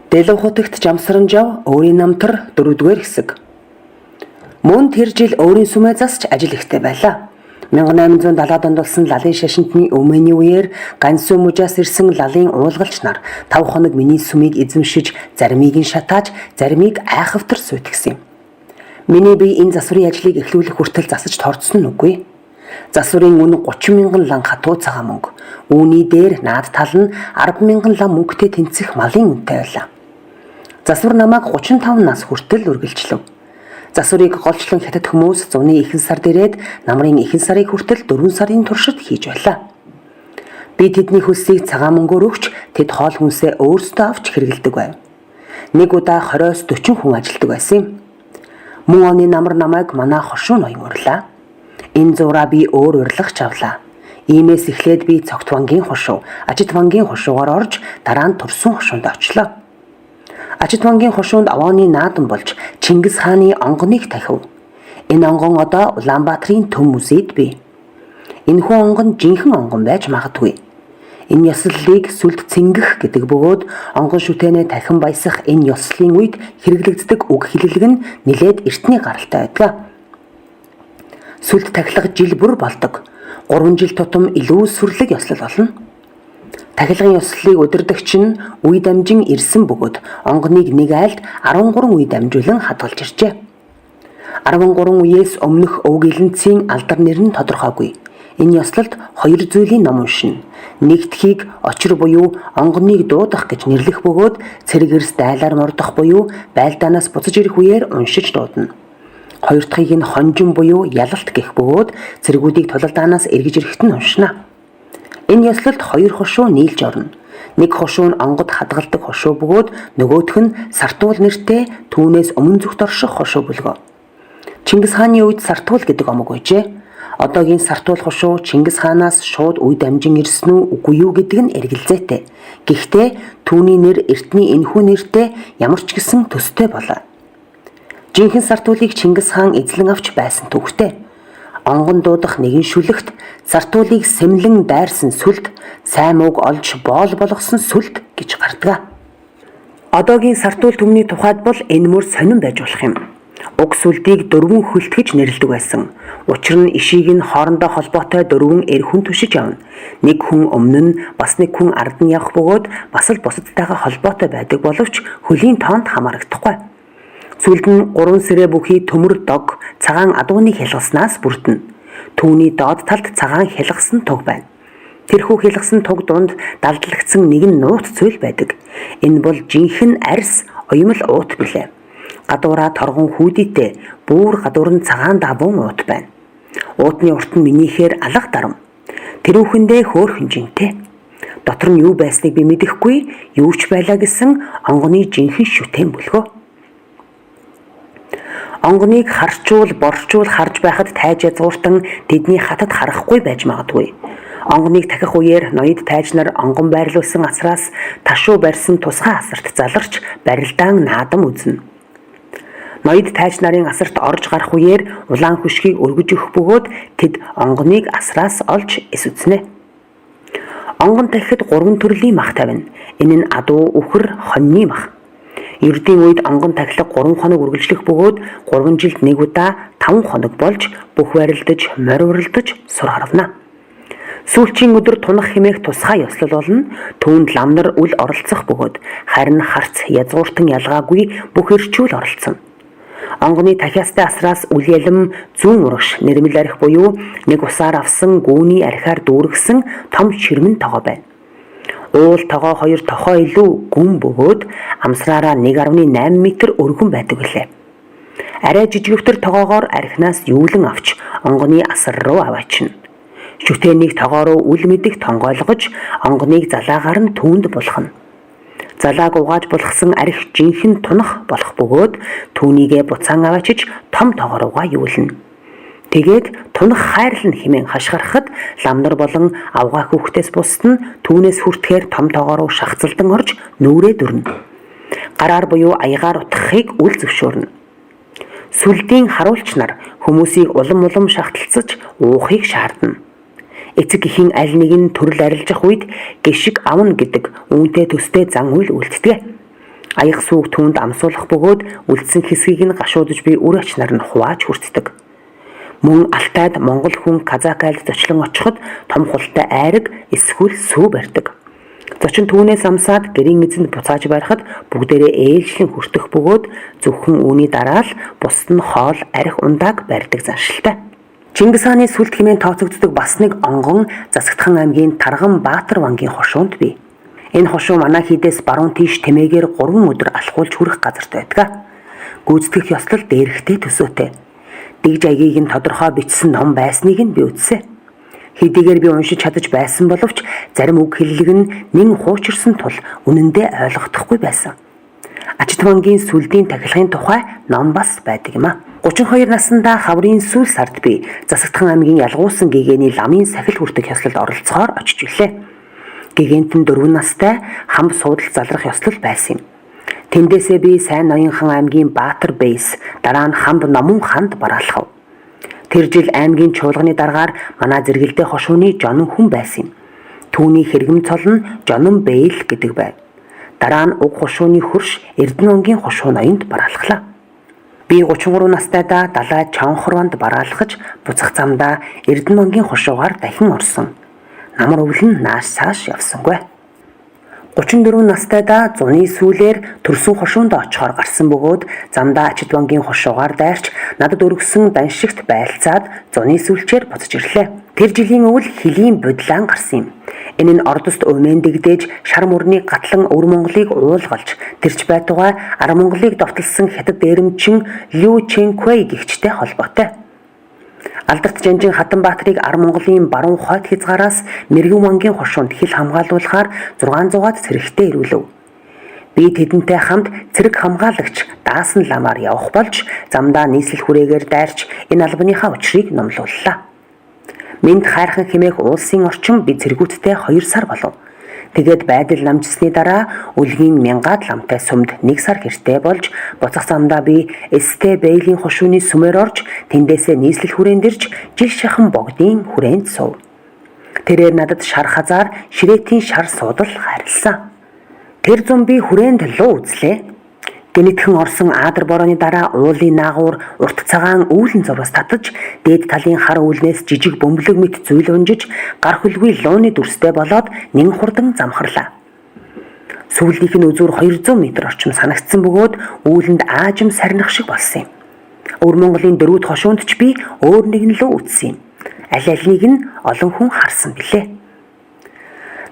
Дэлгэв хотогт Жамсаранжав өөрийн намтар 4-р хэсэг. Мөн тэр жил өөрийн сүмээ засч ажил ихтэй байлаа. 1870-ад онд болсон лалын шашинтны өмнөний үеэр Ганьсуу мужаас ирсэн лалын уулгалч нар 5 хоног миний сүмийг эзэмшиж, заримыг нь шатааж, заримыг айхавтар суйтгсан юм. Миний бие энэ засварын ажлыг эхлүүлэх хүртэл засаж торцсон нь үгүй. Засварын үн 30 мянган лан хатуу цагаан мөнгө. Үүний дээр наад тал нь 10 мянган лан мөнгөтэй тэнцэх малын үнэтэй байлаа. Засвар намайг 35 нас хүртэл үргэлжлэв. Засварыг голчлон хятад хүмүүс зуны ихэнх сард ирээд намрын ихэнх сарыг хүртэл 4 сарын туршид хийж байлаа. Би тэдний хөлсийг цагаан мөнгөөр өгч тэд хоол хүнсээ өөрсдөө авч хэрэгэлдэг байв. Нэг удаа 20-с 40 хүн ажилдаг байсан юм. Мөн оны намар намайг манай хошуу ноён урлаа. Энэ зураа би өөр урилгach авлаа. Иймээс эхлээд би цогт бангийн хошуу, ажид бангийн хошуугаар орж дараа нь турсан хошуунд очлоо. Ажид бангийн хошуунд авааны наадан болж Чингис хааны онгоныг тахив. Энэ онгон одоо Улаанбаатарын Төв музейд бий. Энэхүү онгон жинхэнэ онгон байж магадгүй. Энэ ёслолыг сүлд цэнгэх гэдэг бөгөөд онгон шүтэнэ тахин баясах энэ ёслолын үед хэрэглэгддэг үг хэллэг нь нэлээд эртний гаралтай байдаг. Сүлд тахилга жил бүр болдог. 3 жил тутам илүү сүрлэг ёслол болно. Тахилгын ёслолыг удирдагч нь үе дамжин ирсэн бөгөөд онгоныг нэг айлд 13 үе дамжуулан хадгалж иржээ. 13 үеэс өмнөх өв гэлэнцийн алдар нэр нь тодорхойгүй. Энэ ёслолд 2 зүйлийн ном уншина. Нэгдхийг очир буюу онгоныг дуудах гэж нэрлэх бөгөөд цэрэг эрс дайлаар мордох буюу байлдаанаас буцаж ирэх үеэр уншиж дуудана. Хоёр дахьыг нь хонжин буюу ялалт гэх бөгөөд цэргүүдийг тулалдаанаас эргэж ирэхэд нь уншина. Энэ ёслолд 2 хошуу нийлж орно. Нэг хошуу нь онгод хадгалдаг хошуу бөгөөд нөгөөх нь сартуул нэртэй түүнээс өмнө зүгт орших хошуу бүлгөө. Чингис хааны үед сартуул гэдэг омог байжээ. Одоогийн сартуул хошуу Чингис хаанаас шууд үе дамжин ирсэн үү үгүй юу гэдэг нь эргэлзээтэй. Гэхдээ түүний нэр эртний энэхүү нэртэй ямар ч гэсэн төстэй болоо. Жинхэнэ сартуулыг Чингис хаан эзлэн авч байсан түүхтэй. Онгон дуудах нэгэн шүлэгт сартуулыг сэмлэн дайрсан сүлд, сайн мууг олж боол болгосон сүлд гэж гардаг. Одоогийн сартуул түмний тухайд бол энэ мөр сонирн байж болох юм. Уг сүлдийг 4 хөлт гэж нэрлэдэг байсан. Учир нь ишийг нь хоорондоо холбоотой 4 эр хүн түшиж явна. Нэг хүн өмнө нь бас нэг хүн ард нь явах бөгөөд бас л бусадтайгаа холбоотой байдаг боловч хөлийн тоонд хамаарагдахгүй. Сүлд нь 3 сэрэ бүхий төмөр дог цагаан адууныг хялгаснаас бүрдэнэ. Түүний доод талд цагаан хялгасан туг байна. Тэрхүү хялгасан туг дунд далдлагдсан нэгэн нуут цөл байдаг. Энэ бол жинхэнэ арьс оюмл уут билээ. Гадуураа торгон хүүдийтэй, бүр гадуур нь цагаан давуун уут байна. Уутны урт нь минийхээр алга дарам. Тэрүүхэндээ хөөхөн жинтэй. Дотор нь юу байсныг би мэдэхгүй, юу ч байлаа гэсэн онгоны жинхэнэ шүтэн бүлгөө. Онгоныг харчуул, борчуул харж байхад тайж язгууртан тэдний хатад харахгүй байж магадгүй. Онгоныг тахих үеэр ноёд тайж нар онгон байрлуулсан асраас ташуу барьсан тусгай асарт заларч барилдаан наадам үзнэ. Ноёд тайж нарын асарт орж гарах үеэр улаан хөшгийг өргөж өгөх бөгөөд тэд онгоныг асраас олж эс үзнэ. Онгон тахихад 3 төрлийн мах тавина. Энэ нь адуу, үхэр, хоньны мах. Ердийн үед онгон тахилга 3 хоног үргэлжлэх бөгөөд 3 жилд нэг удаа 5 хоног болж бүх барилдаж, морь уралдаж сур харвна. Сүүлчийн өдөр тунах хэмээх тусгай ёслол болно. Түүнд лам нар үл оролцох бөгөөд харин харц язгууртан ялгаагүй бүх эрчүүл оролцсон. Онгоны тахиастай асраас үл ялам зүүн урагш нэрмэл арх буюу нэг усаар авсан гүүний архиар дүүргэсэн том ширмэн тогоо байна. Уул тогоо 2 тохоо илүү гүн бөгөөд амсраараа 1.8 м өргөн байдаг гэлээ. Арай жижигвтер тогоогоор архинаас юулан авч онгоны асар руу аваачна. Шүтэнийг тогоо руу үл мэдих тонгойлгож онгоныг залаагаар нь түүнд булхна. Залааг угааж булгасан арх жинхэнэ тунах болох бөгөөд түүнийгээ буцаан аваачиж том тогоо руугаа юулна. Тэгээд тунах хайрлан хэмээн хашгирахад ламнар болон авгаа хүүхдээс бусд нь түүнээс хүртэхээр том тогоо руу шахацлдан орж нүрээ дүрнэ. Гараар буюу аягаар утгахыг үл зөвшөөрнө. Сүлдийн харуулч нар хүмүүсийг улам шахталцаж уухыг шаардна. Эцэг эхийн аль нэг нь төрөл арилжах үед гişиг авна гэдэг үүнтэй төстэй зан үйл үлддэг. Аяг сүүг түүнд амсуулах бөгөөд үлдсэн хэсгийг нь гашуудж буй үр ачнаар нь хувааж хүртдэг. Мөн Алтайд монгол хүн казак айлд зочлон очиход том хултай айраг эсвэл сүү барьдаг. Зочин түүнээс амсаад гэрийн эзэнд буцааж барихад бүгдээрээ ээлжлэн хүртэх бөгөөд зөвхөн үүний дараа л бусд нь хоол, арх, ундааг барьдаг заншилтай. Чингис хааны сүлд хэмээн тооцогддог бас нэг онгон Засагдхан аймгийн Тарган Баатар вангийн хошуунд бий. Энэ хошуу манай хийдээс баруун тийш тэмээгээр 3 өдөр алхуулж хүрэх газарт байдаг. Гүйцэтгэх ёслол дээрхтэй төсөөтэй. Дэгж аягийг нь тодорхой бичсэн ном байсныг нь би үзсэн. Хэдийгээр би уншиж чадаж байсан боловч зарим үг хэллэг нь нэн хуучирсан тул үнэндээ ойлгохдохгүй байсан. Ачит вангийн сүлдийн тахилгын тухай ном бас байдаг юм а. 32 наснда хаврын сүүл сард би Засагдхан аймгийн Ялгуусан гэгээний ламын сахил хүртэх ёслолд оролцохоор очиж билээ. Гэгээнт нь 4 настай хамб суудал залрах ёслол байсан юм. Тэндээсээ би Сайн Ноёнхан аймгийн Баатар Бэйс, дараа нь Хамб Номон ханд бараалхав. Тэр жил аймгийн чуулганы дараагаар манай зэрэгэлдээ хошууны Жонон хүн байсан юм. Түүний хэрэгэм цол нь Жонон Бэйл гэдэг байв. Дараа нь уг хошууны хөрш Эрдэнэонгийн хошуу ноёнд бараалхлаа. Би 33 настайдаа далай Чонхорванд бараалхаж буцах замдаа Эрдэнэонгийн хошуугаар дахин орсон. Намар өвлөн нааш цааш явсангүй. 34 настайдаа зуны сүүлээр төрсөн хошуунд очихоор гарсан бөгөөд замдаа Ачит вангийн хошуугаар дайрч надад өргөсөн даншигт байлцаад зуны сүүлчээр буцаж ирлээ. Тэр жилийн өвөл хөлийн бодлаан гарсан юм. Энэ нь ордост өмэндэгдээж шар мөрний гатлан өвөр Монголыг уулгалж тэрч байтугай ар Монголыг довтлсон хятад дээрэмчин Лю Чэнквэй гэгчтэй холбоотой. Алдарт Жанжин Хатанбаатарыг ар Монголын баруун хойд хязгаараас Мэргэн вангийн хошуунд хил хамгаалуулахаар 600-аад цэрэгтэй ирүүлв. Би тэдэнтэй хамт цэрэг хамгаалагч даасан ламаар явах болж замдаа нийслэл хүрээгээр дайрч энэ албаныхаа учрыг номлууллаа. Минд хайрхан хэмээх уулсын орчин би цэргүүдтэй 2 сар болов. Тэгээд байдал намжсны дараа үлгийн мянгаад ламтай сүмд 1 сар хэртэй болж буцах замдаа би Эстэ Бэйлийн хошууны сүмээр орж тэндээсээ нийслэл хүрээн дэрж жил шахан богдын хүрээнд сув. Тэрээр надад шар хазаар ширээтийн шар суудал хайрлсан. Тэр зам би хүрээнд луу үзлээ. Гэнэтхэн орсон Аадар борооны дараа уулын наагуур урт цагаан үүлэн зурвас татаж дээд талын хар үүлнээс жижиг бөмбөлөг мэт зүйл унжиж гар хөлгүй лууны дүрстэй болоод нэн хурдан замхарлаа. Сүүлийнх нь үзүүр 200 м орчим санагдсан бөгөөд үүлэнд аажим сарних шиг болсон юм. Өвөр Монголын 4-р хошуунд ч би өөр нэгэн луу үзсэн юм. Аль альнийг нь олон хүн харсан билээ.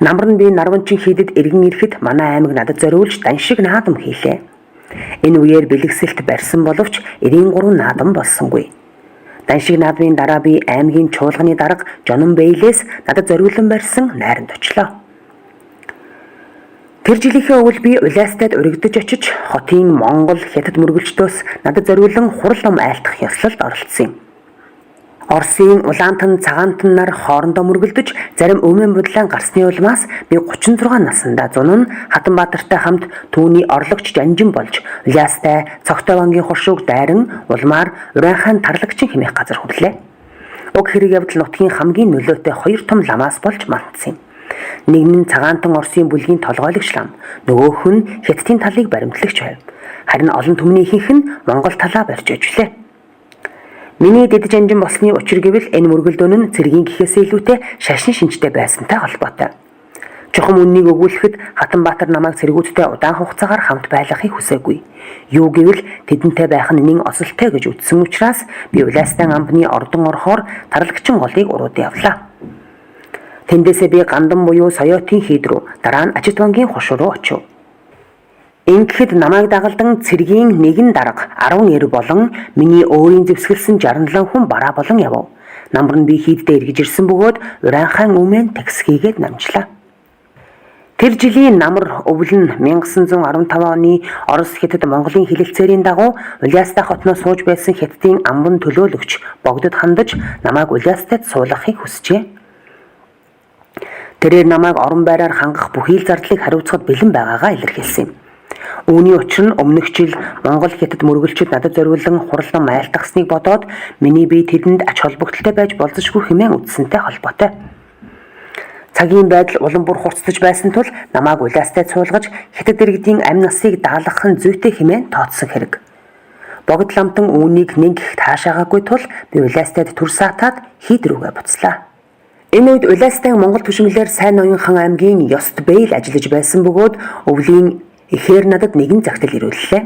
Намар нь би Нарванчин хийдэд эргэн ирэхэд манай аймаг надад зориулж даншиг наадам хийлээ. Энэ үеэр бэлэгсэлт барьсан боловч 93 наадам болсонгүй. Даншиг наадмын дараа би аймгийн чуулганы дарга Жонон Бэйлээс надад зориулан барьсан найранд очлоо. Тэр жилийнхээ өвөл би Улаастайд урагдж очиж хотын Монгол хятад мөргөлчдөөс надад зориулан хурал ном айлтгах ёслолд оролцсон юм. Оросын Улаантан Цагаантан нар хоорондоо мөргөлдөж зарим өмөн бодлон гарсны улмаас би 36 наснда зунан Хатанбаатартай хамт түүний орлогч Жанжин болж Улаастай Цогтой вангийн хошууг дайран улмаар Урайхан тарлагчин хэмээх газар хүрлээ. Уг хэрэг явдал нутгийн хамгийн нөлөөтэй 2 том ламаас болж мартсан юм. Нэг нь Цагаантан Оросын бүлгийн толгойлогч лам, нөгөөх нь Хятадын талыг баримтлагч байв. Харин олон түмнийхийнх нь Монгол талаа барьж ажиллаа. Миний дэд Жанжин болсны учир гэвэл энэ мөргөлдөөн нь цэргийн гэхээс илүүтэй шашин шинжтэй байсантай холбоотой. Чухам үннийг өгүүлэхэд Хатанбаатар намайг цэргүүдтэй удаан хугацаагаар хамт байлгахыг хүсээгүй. Юу гэвэл тэдэнтэй байх нь нэн осолтой гэж үзсэн учраас би Улаастан амбны ордон орохоор тарлагчин голыг урууд явлаа. Тэндээсээ би Гандан буюу Соёотын хийд рүү, дараа нь Ачит вангийн хошуу руу очив. Ингэхэд намайг дагалдан цэргийн нэгэн дарга 19 болон миний өөрийн зэвсгэлсэн 67 хүн бараа болон явв. Намар нь би хийддээ эргэж ирсэн бөгөөд Урайхан өмнө таксигээд намжлаа. Тэр жилийн намар өвөл нь 1915 оны Орос Хятад Монголын хилэлцээрийн дагуу Улаастай хотноос сууж байсан Хятадын амбан төлөөлөгч Богдод хандаж намайг Улаастайд суулгахыг хүсжээ. Тэрээр намайг орон байраар хангах бүхий л зардлыг хариуцахад бэлэн байгаагаа илэрхийлсэн юм. Үүний учир нь өмнөх жил Монгол Хятад мөргөлчид надад зориулсан хурал ном айлтгасныг бодоод миний бие тэдэнд ач холбогдолтой байж болзошгүй хэмээн үзсэнтэй холбоотой. Цагийн байдал улам бүр хурцлаж байсан тул намайг улаастай цуулгаж хятад иргэдийн амь насыг даалгах нь зүйтэй хэмээн тооцсон хэрэг. Богд ламтан үүнийг нэг их таашаагаагүй тул би улаастайд түр саатаад хийдрүүгээ буцлаа. Энэ үед улаастай Монгол түшмэлээр Сайн Ноёнхан аймгийн Ёст Бэйл ажиллаж байсан бөгөөд өвлийн ихээр надад нэгэн загтал ирүүллээ.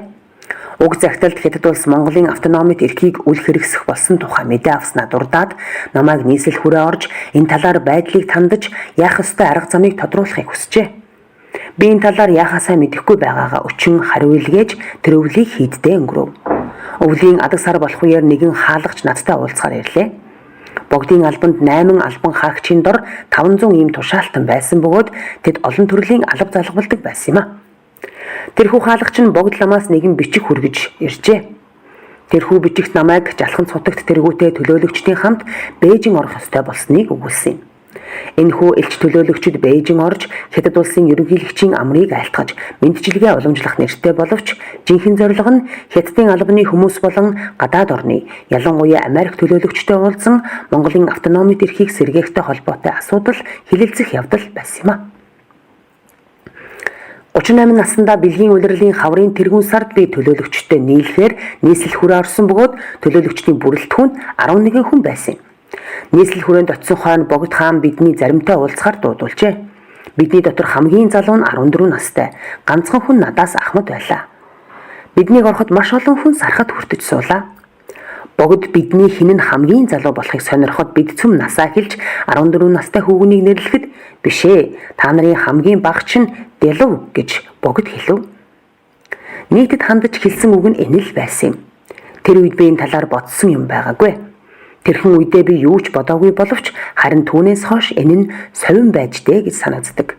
Уг загталд Хятад улс Монголын автономит эрхийг үл хэрэгсэх болсон тухай мэдээ авснаа дурдаад намайг нийслэл хүрээ орж энэ талаар байдлыг тандаж яах ёстой арга замыг тодруулахыг хүсжээ. Би энэ талаар яахаасаа мэдэхгүй байгаагаа өчн хариулгээж тэр өвлийг хийддээ өнгөрөв. Өвлийн адаг сар болох үеэр нэгэн хаалгач надтай уулзахаар ирлээ. Богдын албанд 8 албан хаагчийн дор 500 ийм тушаалтан байсан бөгөөд тэд олон төрлийн алба залгуулдаг байсан юм а. Тэрхүү хаалгач нь богд ламаас нэгэн бичиг хүргэж иржээ. Тэрхүү бичигт намайг жалхан цутагт тэргүүтэй төлөөлөгчдийн хамт Бээжин орох ёстой болсныг өгүүлсэн юм. Энэхүү элч төлөөлөгчид Бээжин орж Хятад улсын ерөнхийлөгчийн амрыг айлтгаж мэдчилгээ уламжлах нэртэй боловч жинхэнэ зорилго нь Хятадын албаны хүмүүс болон гадаад орны ялангуяа Америк төлөөлөгчтэй уулзсан Монголын автономит эрхийг сэргээхтэй холбоотой асуудал хилэлцэх явдал байсан юм а. 38 наснда бэлгийн улирлын хаврын тэргүүн сард би төлөөлөгчтэй нийлэхээр нийслэл хүрээ орсон бөгөөд төлөөлөгчдийн бүрэлдэхүүнд 11 хүн байсан юм. Нийслэл хүрээнд очисон хойно Богд хаан бидний заримтай уулзахаар дуудулжээ. Бидний дотор хамгийн залуу нь 14 настай. Ганцхан хүн надаас ахмад байлаа. Биднийг ороход маш олон хүн сархад хүртэж суулаа. Богд бидний хэн нь хамгийн залуу болохыг сонирхоод бид цөм насаа хэлж 14 настай хүүгнийг нэрлэхэд биш ээ. Та нарын хамгийн бага чинь Дэлв гэж Богд хэлв. Нийтэд хандаж хэлсэн үг нь энэ л байсан юм. Тэр үед би энэ талаар бодсон юм байгаагүй. Тэрхэн үедээ би юу ч бодоогүй боловч харин түүнээс хойш энэ нь совин байж дээ гэж санагддаг.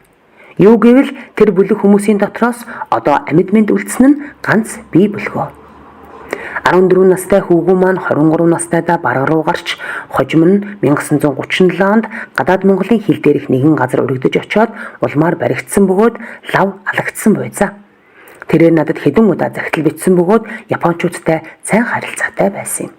Юу гэвэл тэр бүлэг хүмүүсийн дотроос одоо амьд мэнд үлдсэн нь ганц би бөлгөө. 14 настай хүүгүү маань 23 настайдаа бараг руу гарч хожим нь 1937 онд гадаад Монголын хил дээрх нэгэн газар өргөдөж очиод улмаар баригдсан бөгөөд лав алагдсан байцаа. Тэрээр надад хэдэн удаа захидал бичсэн бөгөөд Япончуудтай сайн харилцаатай байсан юм.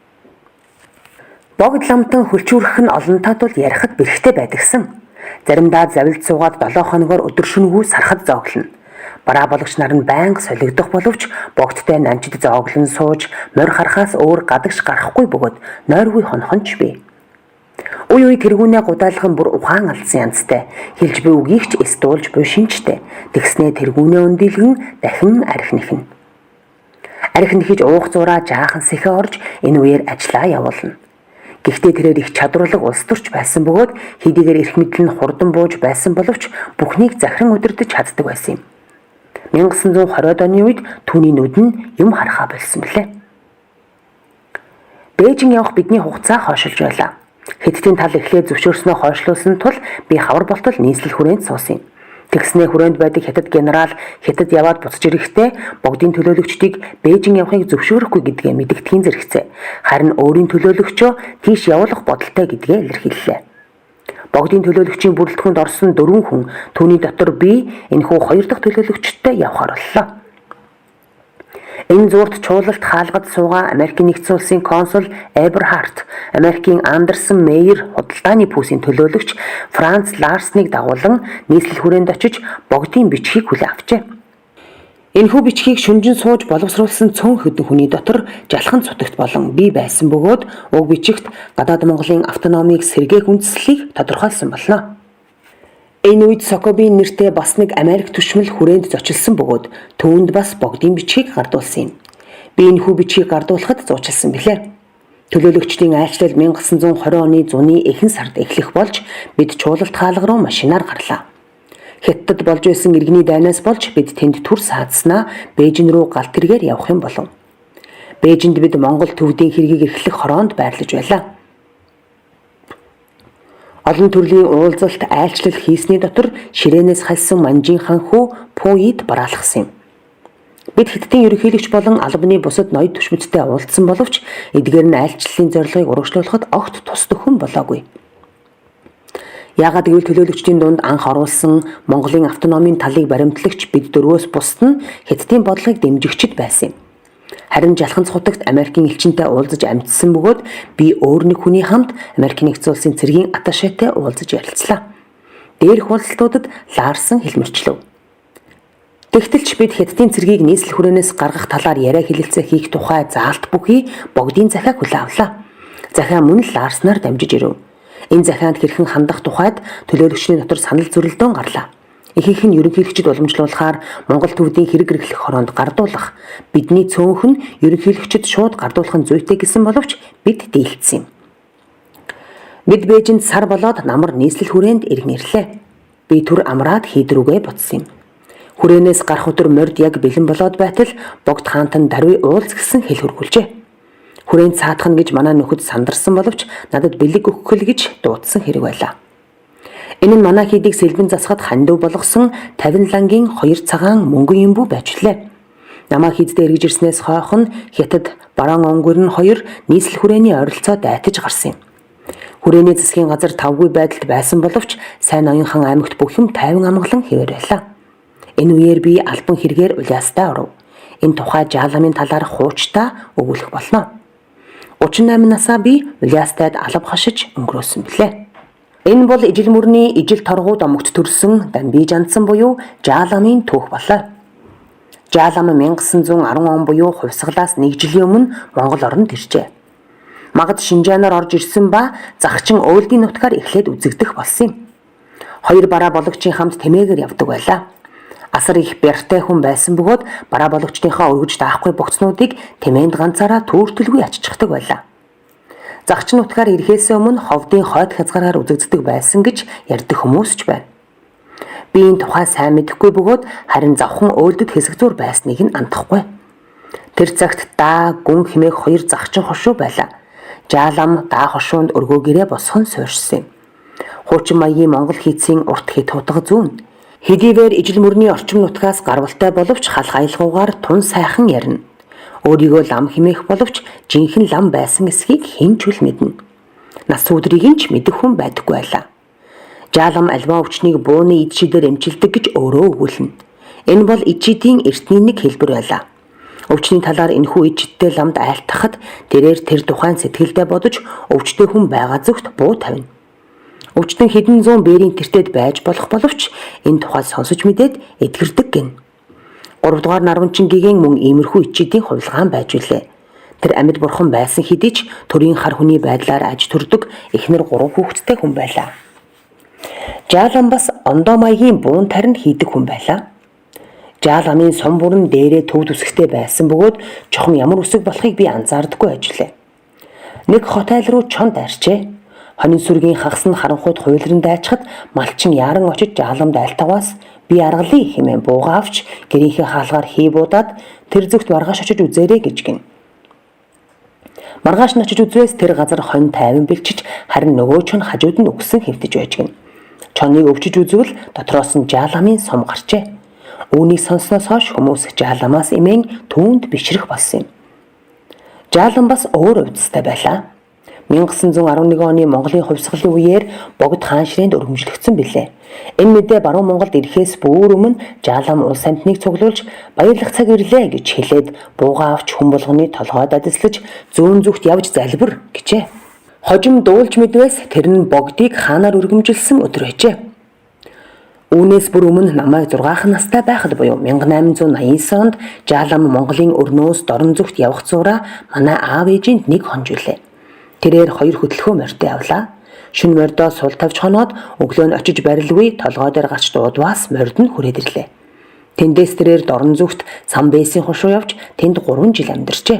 Богд ламтан хөлчүүрэх нь олонтой тул ярихад бэрхтээ байдагсан. Заримдаа завилд суугаад 7 хоногоор өдөр шөнөгүй сархад зооглоно. Бараа боломж нар нь байнга солигдох боловч богдтой намжид зооглон сууж морь харахаас өөр гадагш гарахгүй бөгөөд нойргүй хонхонч бий. Үй үй тэргүүнээ гудаалхан бүр ухаан алдсан янзтай. Хэлж буй үгийг ч эстуулж буй шинжтэй. Тэгснээ тэргүүнээ өндийлгэн дахин арх нэхнэ. Арх нэхэж уух зураа жаахан сэхэ орж энэ үеэр ажиллаа явуулна. Гэхдээ тэрээр их чадварлаг улс төрч байсан бөгөөд хэдийгээр эрх мэдэл нь хурдан бууж байсан боловч бүхнийг захиран удирдах чаддаг байсан юм. 1920-ад оны үед түүний нүд нь юм харахаа болсон билээ. Бээжин явах бидний хугацаа хойшилж байлаа. Хятадын тал эхлээд зөвшөөрснөө хойшлуулсан тул би хавар болтол нийслэл хүрээнд суусан юм. Тэгснээ хүрээнд байдаг хятад генерал хятад яваад буцаж ирэхдээ богдын төлөөлөгчдийг Бээжин явахыг зөвшөөрөхгүй гэдгээ мэдэгдэхийн зэрэгцээ. Харин өөрийн төлөөлөгчөө тийш явуулах бодолтой гэдгээ илэрхийллээ. Богдын төлөөлөгчийн бүрэлдэхүүнд орсон 4 хүн түүний дотор би энэхүү 2 дахь төлөөлөгчтэй явахаар боллоо. Энэ зуурт чуулалт хаалгад суугаа Америкийн нэгдсэн улсын консул Эберхард, Америкийн Андерсон Мейер худалдааны пүүсийн төлөөлөгч Франц Ларсныг дагуулan нийслэл хүрээнд очиж богдын бичгийг хүлээн авчээ. Энэхүү бичгийг шүнжин сууж боловсруулсан цөөн хэдэн хүний дотор жалхан цутагт болон би байсан бөгөөд уг бичигт гадаад Монголын автономийг сэргээх үндслийг тодорхойлсон болно. Энэ үед Сокобийн нэртэй бас нэг Америк түшмэл хүрээнд зочилсон бөгөөд түүнд бас богдын бичгийг гардуулсан юм. Би энэхүү бичгийг гардуулахад зуучилсан билээ. Төлөөлөгчдийн айлчлал 1920 оны зуны эхэн сард эхлэх болж бид чуулалт хаалга руу машинаар гарлаа. Хятадд болж байсан иргэний дайнаас болж бид тэнд түр саадснаа Бээжин рүү галт тэргээр явах юм болов. Бээжинд бид Монгол төвдийн хэргийг эрхлэх хороонд байрлаж байлаа. Олон төрлийн уулзалт айлчлал хийсний дотор ширээнээс хальсан Манжин хаан хүү Пуйд бараалхсан юм. Бид Хятадын ерөнхийлөгч болон албаны бусад ноёд түшмэттэй уулзсан боловч эдгээр нь айлчлалын зорилгыг урагшлуулахад огт тусдаг хүн болоогүй. Яагаад гэвэл төлөөлөгчдийн дунд анх оруулсан Монголын автономийн талыг баримтлагч бид дөрвөөс бусд нь Хятадын бодлогыг дэмжигчд байсан юм. Харин жалхан цутагт Америкийн элчинтэй уулзаж амьдсан бөгөөд би өөр нэг хүний хамт Америкийн нэгдсэн улсын цэргийн атташетай уулзаж ярилцлаа. дээрх уулзалтуудад лаарсан хэлмэрчлэв. Тэгтэлч бид Хятадын цэргийг нийслэл хүрээнээс гаргах талаар яриа хэлэлцээ хийх тухай заалт бүхий богдын захиаг хүлээн авлаа. Захиа мөн л лаарснаар дамжиж ирэв. Энэ захианд хэрхэн хандах тухайд төлөөлөгчний дотор санал зөрөлдөөн гарлаа. Ихэнх нь ерөнхийлөгчд уламжлуулахаар Монгол төвдийн хэрэг эрхлэх хороонд гардуулах, бидний цөөнх нь ерөнхийлөгчд шууд гардуулах нь зүйтэй гэсэн боловч бид дийлдсэн юм. Бид Бээжинд сар болоод намар нийслэл хүрээнд иргэн ирлээ. Би түр амраад хийдрүүгээ буцсан юм. Хүрээнээс гарах өдөр морд яг бэлэн болоод байтал Богд хаантан даруй уулз гэсэн хэл хөргүүлжээ. Хүрээнд цаатах нь гэж манай нөхөд сандарсан боловч надад бэлэг өгөх гэж дуудсан хэрэг байлаа. Энэ нь манай хийдийг сэлбэн засахад хандив болгосон 50 лангийн 2 цагаан мөнгөн юмбүү байжлаа. Намаа хийддээ эргэж ирснээс хойхон Хятад бараан онгөрн 2 нийслэл хүрээний ойролцоо дайтаж гарсан юм. Хүрээний засгийн газар тавгүй байдалд байсан боловч сайн оюунхан аймагт бүх юм тайван амгалан хэвээр байлаа. Энэ үеэр би албан хэрэгээр улаастай оров. Энэ тухай жааламын талаар хуучтаа өгүүлэх болно. 38 насаа би улаастайд алба хашиж өнгөрөөсөн билээ. Энэ бол ижил мөрний ижил торгууд омогт төрсөн Дамби жандсан буюу жааламын түүх болоо. Жаалам 1910 он буюу хувьсгалаас 1 жилийн өмнө Монгол оронд иржээ. Магад Шинжаанаар орж ирсэн ба загчин Өөлдийн нутгаар эхлээд үзэгдэх болсон юм. 2 бараа бологчийн хамт тэмээгээр явдаг байлаа. Асар их бяртай хүн байсан бөгөөд бараа бологчдынхаа өргөж даахгүй богцнуудыг тэмээнд ганцаараа түүртэлгүй аччихдаг байлаа. Загчин нутгаар ирэхээс өмнө ховдын хойд хязгаараар үзэгддэг байсан гэж ярьдаг хүмүүс ч байна. Би энэ тухай сайн мэдэхгүй бөгөөд харин завхан Өөлдөд хэсэг зур байсныг нь андахгүй. Тэр цагт даа гүн хэмээх 2 загчин хошуу байлаа. Жаалам даа хошуунд өргөө гэрээ босхон суурьшсан юм. Хуучин маягийн Монгол хийцийн урт хит хутга зүүн. Хэдийгээр ижил мөрний орчим нутгаас гарвалтай боловч халах аялгаугаар тун сайхан ярина. Өөрийгөө лам хэмээх боловч жинхэнэ лам байсан эсхийг хэн ч үл мэднэ. Нас өдрийг нь ч мэдэх хүн байдаггүй байлаа. Жаалам альва өвчнийг бууны ид шидээр эмчилдэг гэж өөрөө өгүүлнэ. Энэ бол ид шидийн эртний нэг хэлбэр байлаа. Өвчний талаар энэхүү ид шидтэй ламд айлтгахад тэрээр тэр тухайн сэтгэлдээ бодож өвчтэй хүн байгаа зүгт буу тавина. Өвчтөн хэдэн зуун бээрийн тэртет байж болох боловч энэ тухай сонсож мэдээд эдгэрдэг гин. 3 дугаар Нарванчингийн мөн иймэрхүү ичидийн хувилгаан байж үлээ. Тэр амьд бурхан байсан хэдий ч төрийн хар хүний байдлаар аж төрдөг эхнэр 3 хүүхэдтэй хүн байлаа. Жаалам бас ондоо маягийн буун тарин хийдэг хүн байлаа. Жааламын сум бүрэн дээрээ төв төсгтэй байсан бөгөөд чохон ямар үсэг болохыг би анзаардаггүй ажлаа. Нэг хот айл руу чонд арчээ. Хонин сүргийн хагас нь харанхуйд хуйлран дайчхад малчин яран очиж жааламд айлтгаваас би аргалыг хэмээн бууга авч гэрийнхээ хаалгаар хий буудаад тэр зүгт маргааш очиж үзээрэй гэж гин. Маргааш нь очиж үзвээс тэр газар хонь тайван бэлчиж харин нөгөө чон хажууд нь өгсөн хэвтэж байж гин. Чоныг өвчиж үзвэл дотроос нь жааламын сум гарчээ. Үүнийг сонссноос хойш хүмүүс жааламаас имэн түүнд бишрэх болсон юм. Жаалам бас өөр өвдөлттэй байлаа. 1911 оны Монголын хувьсгалын үеэр Богд хаан ширээнд өргөмжлөгдсөн билээ. Энэ мэдээ баруун Монголд ирэхээс бүр өмнө Жаалам улс амьтныг цуглуулж баярлах цаг ирлээ гэж хэлээд бууга авч хүн болгоны толгойд адислаж зүүн зүгт явж залбир гэжээ. Хожим дуулж мэдвээс тэр нь Богдыг хаанаар өргөмжилсэн өдөр байжээ. Үүнээс бүр өмнө намайг 6 настай байхад буюу 1889 онд Жаалам Монголын өрнөөс дорн зүгт явах зураа манай аав ээжинд нэг хонжуулээ. Тэрээр 2 хөдөлгөөн морьтой явлаа. Шүн морьдоо сул тавьж хоноод өглөө нь очиж барилгүй толгой дээр гарч дуудваас морьд нь хүрээд ирлээ. Тэндээс тэрээр дорн зүгт цам бэйсийн хошуу явж тэнд 3 жил амьдарчээ.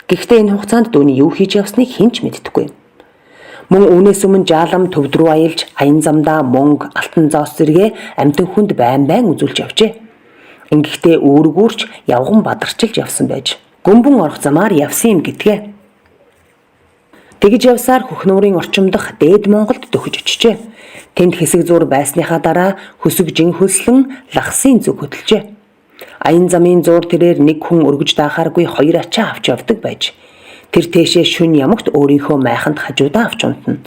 Гэхдээ энэ хугацаанд дүүний юу хийж явсныг хэн ч мэддэггүй. Мөн үүнээс өмнө Жаалам төвд рүү аялж аян замдаа мөнгө, алтан зоос зэрэгэ амьтан хүнд байн үзүүлж явжээ. Ингэхдээ үүргүүрч явган бадарчилж явсан байж гөмбөн орох замаар явсан юм гэдгээ. Тэгж явсаар Хөхнүүрийн орчим дахь Дээд Монголд дөхөж очижээ. Тэнд хэсэг зур байсныхаа дараа хөсөг жин хөлслөн лагсын зүг хөдөлжээ. Аян замын зуур тэрээр нэг хүн өргөж даахааргүй 2 ачаа авч явдаг байж. Тэр тээшээ шүн ямагт өөрийнхөө майханд хажуудаа авч унтна.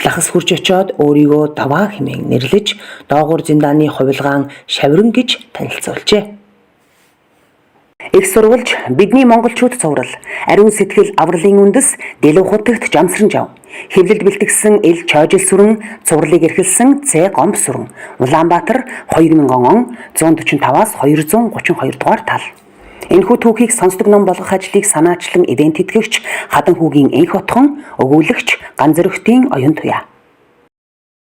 Лахас хурж очиод өөрийгөө даваа хэмээн нэрлэж доогуур зиндааны хувилгаан Шаврын гэж танилцуулжээ. Их сурвалж бидний монголчууд цуврал ариун сэтгэл авралын үндэс дэлүү хутагт жамсранжав. Хэвлэлд бэлтгэсэн эл чойжил сүрэн цувралыг эрхэлсэн Цэ гомб сүрэн Улаанбаатар 2000 он 145-аас 232 дугаар тал. Энэхүү түүхийг сонсдог ном болгох ажлыг санаачлан эвент тэтгэгч Хадан хүүгийн энх отхон өгүүлэгч Ганзөрөгтийн оюун туяа.